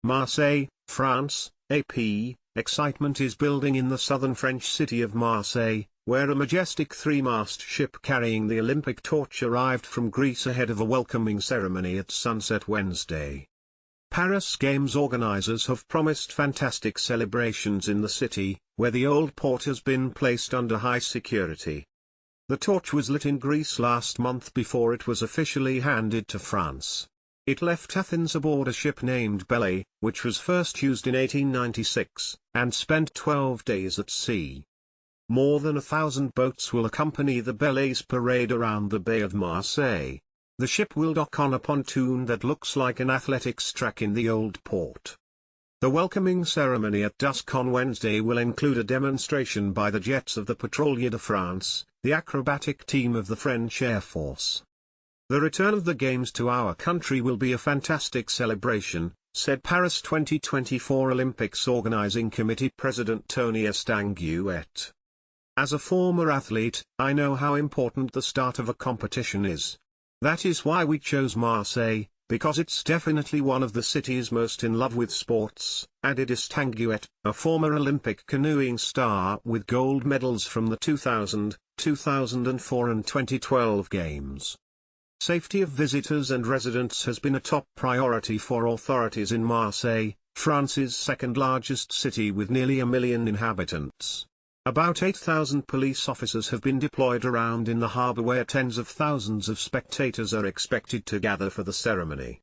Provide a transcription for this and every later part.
Marseille, France, AP. Excitement is building in the southern French city of Marseille, where a majestic three-mast ship carrying the Olympic torch arrived from Greece ahead of a welcoming ceremony at sunset Wednesday. Paris Games organizers have promised fantastic celebrations in the city, where the old port has been placed under high security. The torch was lit in Greece last month before it was officially handed to France. It left Athens aboard a ship named Belle, which was first used in 1896, and spent 12 days at sea. More than 1,000 boats will accompany the Belle's parade around the Bay of Marseille. The ship will dock on a pontoon that looks like an athletics track in the old port. The welcoming ceremony at dusk on Wednesday will include a demonstration by the jets of the Patrouille de France, the acrobatic team of the French Air Force. The return of the Games to our country will be a fantastic celebration, said Paris 2024 Olympics Organizing Committee President Tony Estanguet. As a former athlete, I know how important the start of a competition is. That is why we chose Marseille, because it's definitely one of the cities most in love with sports, added Estanguet, a former Olympic canoeing star with gold medals from the 2000, 2004 and 2012 Games. Safety of visitors and residents has been a top priority for authorities in Marseille, France's second-largest city with nearly 1 million inhabitants. About 8,000 police officers have been deployed around in the harbour where tens of thousands of spectators are expected to gather for the ceremony.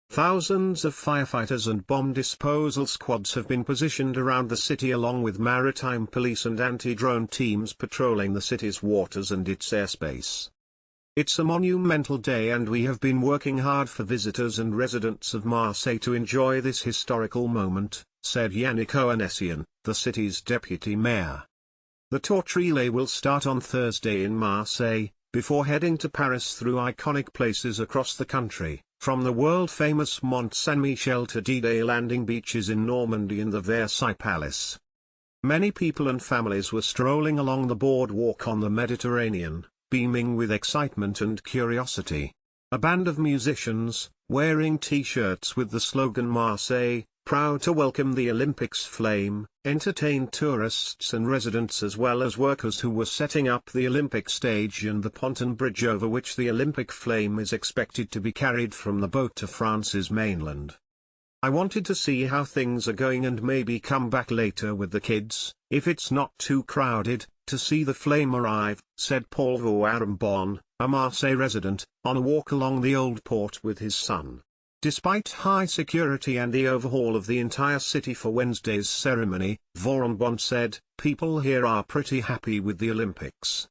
Thousands of firefighters and bomb disposal squads have been positioned around the city along with maritime police and anti-drone teams patrolling the city's waters and its airspace. It's a monumental day and we have been working hard for visitors and residents of Marseille to enjoy this historical moment, said Yannick Oanessian, the city's deputy mayor. The torch relay will start on Thursday in Marseille, before heading to Paris through iconic places across the country, from the world-famous Mont Saint-Michel to D-Day landing beaches in Normandy and the Versailles Palace. Many people and families were strolling along the boardwalk on the Mediterranean, beaming with excitement and curiosity. A band of musicians, wearing T-shirts with the slogan Marseille, proud to welcome the Olympics flame, entertained tourists and residents as well as workers who were setting up the Olympic stage and the ponton bridge over which the Olympic flame is expected to be carried from the boat to France's mainland. I wanted to see how things are going and maybe come back later with the kids, if it's not too crowded, to see the flame arrive, said Paul Voirambon, a Marseille resident, on a walk along the old port with his son. Despite high security and the overhaul of the entire city for Wednesday's ceremony, Voirambon said, people here are pretty happy with the Olympics.